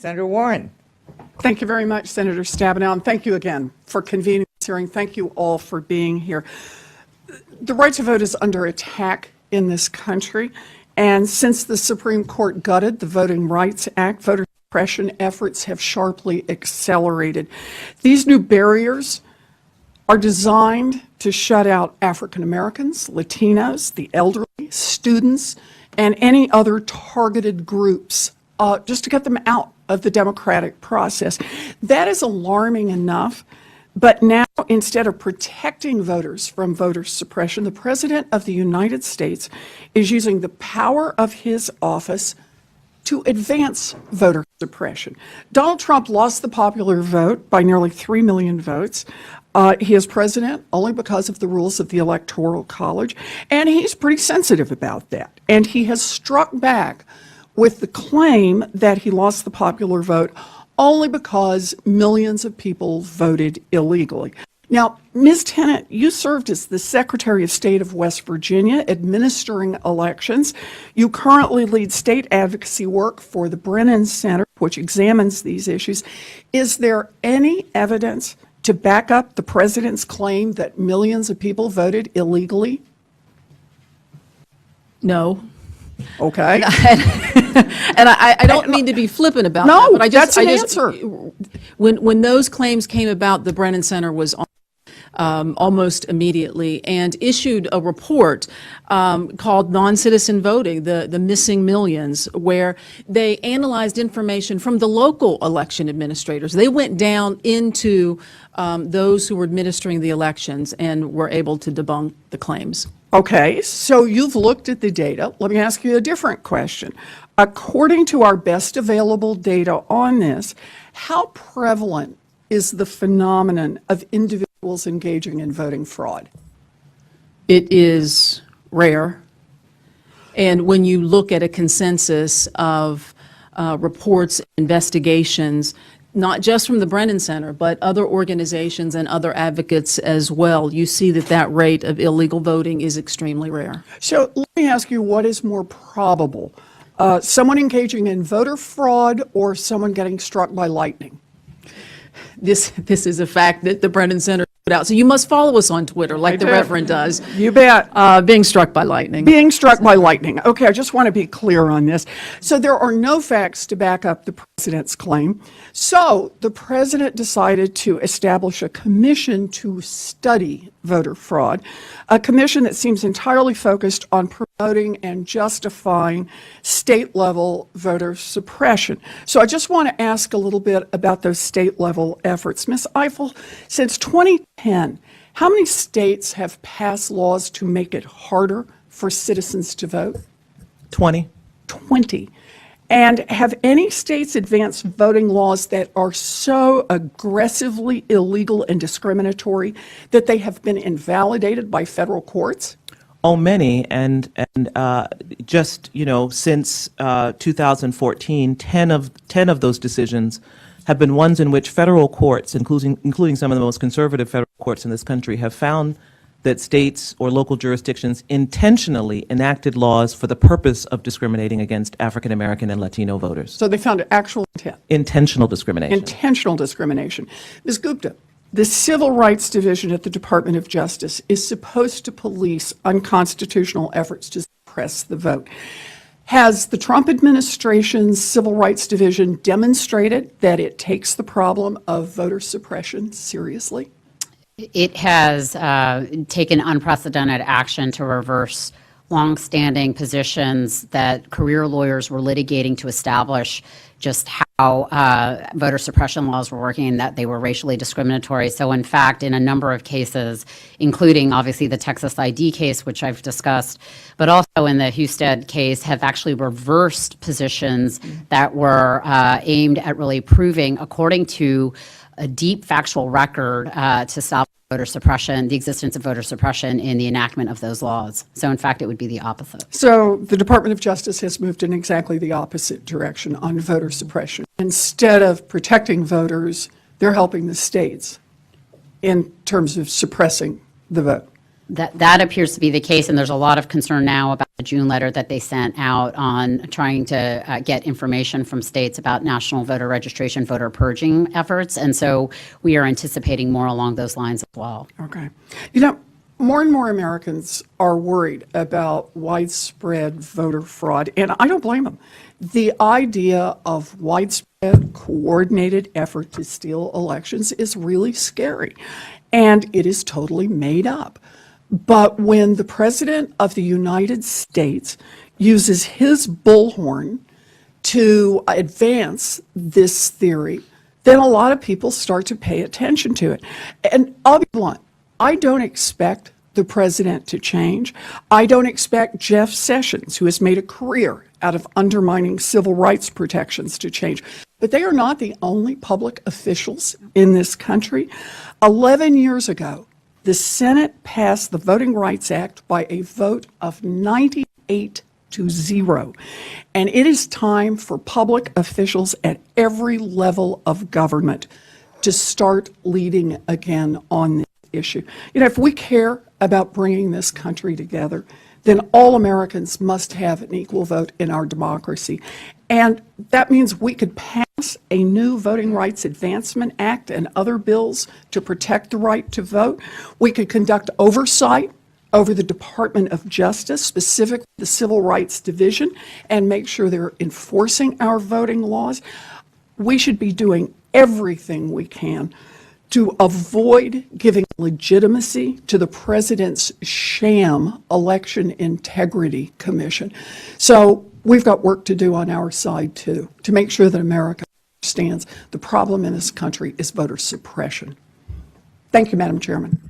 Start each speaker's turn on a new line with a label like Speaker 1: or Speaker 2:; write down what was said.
Speaker 1: Senator Warren.
Speaker 2: Thank you very much, Senator Stabenow, and thank you again for convening this hearing. Thank you all for being here. The right to vote is under attack in this country, and since the Supreme Court gutted the Voting Rights Act, voter suppression efforts have sharply accelerated. These new barriers are designed to shut out African Americans, Latinos, the elderly, students, and any other targeted groups, just to get them out of the democratic process. That is alarming enough, but now instead of protecting voters from voter suppression, the President of the United States is using the power of his office to advance voter suppression. Donald Trump lost the popular vote by nearly 3 million votes. He is president only because of the rules of the Electoral College, and he's pretty sensitive about that. And he has struck back with the claim that he lost the popular vote only because millions of people voted illegally. Now, Ms. Tennant, you served as the Secretary of State of West Virginia, administering elections. You currently lead state advocacy work for the Brennan Center, which examines these issues. Is there any evidence to back up the president's claim that millions of people voted illegally?
Speaker 3: No.
Speaker 2: Okay.
Speaker 3: And I don't mean to be flippant about
Speaker 2: no,
Speaker 3: that, but I just,
Speaker 2: answer.
Speaker 3: When those claims came about, the Brennan Center was on almost immediately and issued a report called Non-Citizen Voting, the Missing Millions, where they analyzed information from the local election administrators. They went down into those who were administering the elections and were able to debunk the claims.
Speaker 2: Okay, so you've looked at the data. Let me ask you a different question. According to our best available data on this, how prevalent is the phenomenon of individuals engaging in voting fraud?
Speaker 3: It is rare. And when you look at a consensus of reports, investigations, not just from the Brennan Center, but other organizations and other advocates as well, you see that that rate of illegal voting is extremely rare.
Speaker 2: So let me ask you, what is more probable? Someone engaging in voter fraud or someone getting struck by lightning?
Speaker 3: This is a fact that the Brennan Center put out. So you must follow us on Twitter like the Reverend does.
Speaker 2: You bet.
Speaker 3: Being struck by lightning.
Speaker 2: Being struck by lightning. Okay, I just want to be clear on this. So there are no facts to back up the president's claim. So the president decided to establish a commission to study voter fraud, a commission that seems entirely focused on promoting and justifying state-level voter suppression. So I just want to ask a little bit about those state-level efforts. Ms. Eiffel, since 2010, how many states have passed laws to make it harder for citizens to vote?
Speaker 4: 20.
Speaker 2: 20. And have any states advanced voting laws that are so aggressively illegal and discriminatory that they have been invalidated by federal courts?
Speaker 4: Oh, many, and just, since 2014, 10 of those decisions have been ones in which federal courts, including some of the most conservative federal courts in this country, have found that states or local jurisdictions intentionally enacted laws for the purpose of discriminating against African American and Latino voters.
Speaker 2: So they found actual intent.
Speaker 4: Intentional discrimination.
Speaker 2: Intentional discrimination. Ms. Gupta, the Civil Rights Division at the Department of Justice is supposed to police unconstitutional efforts to suppress the vote. Has the Trump administration's Civil Rights Division demonstrated that it takes the problem of voter suppression seriously?
Speaker 5: It has taken unprecedented action to reverse longstanding positions that career lawyers were litigating to establish just how voter suppression laws were working and that they were racially discriminatory. So in fact, in a number of cases, including obviously the Texas ID case, which I've discussed, but also in the Husted case, have actually reversed positions that were aimed at really proving, according to a deep factual record, to stop voter suppression, the existence of voter suppression in the enactment of those laws. So in fact, it would be the opposite.
Speaker 2: So the Department of Justice has moved in exactly the opposite direction on voter suppression. Instead of protecting voters, they're helping the states in terms of suppressing the vote.
Speaker 5: That appears to be the case, and there's a lot of concern now about the June letter that they sent out on trying to get information from states about national voter registration, voter purging efforts. And so we are anticipating more along those lines as well.
Speaker 2: Okay. You know, more and more Americans are worried about widespread voter fraud, and I don't blame them. The idea of widespread coordinated effort to steal elections is really scary, and it is totally made up. But when the President of the United States uses his bullhorn to advance this theory, then a lot of people start to pay attention to it. And I'll be blunt, I don't expect the president to change. I don't expect Jeff Sessions, who has made a career out of undermining civil rights protections, to change. But they are not the only public officials in this country. 11 years ago, the Senate passed the Voting Rights Act by a vote of 98-0. And it is time for public officials at every level of government to start leading again on this issue. You know, if we care about bringing this country together, then all Americans must have an equal vote in our democracy. And that means we could pass a new Voting Rights Advancement Act and other bills to protect the right to vote. We could conduct oversight over the Department of Justice, specifically the Civil Rights Division, and make sure they're enforcing our voting laws. We should be doing everything we can to avoid giving legitimacy to the president's sham Election Integrity Commission. So we've got work to do on our side, too, to make sure that America understands the problem in this country is voter suppression. Thank you, Madam Chairman.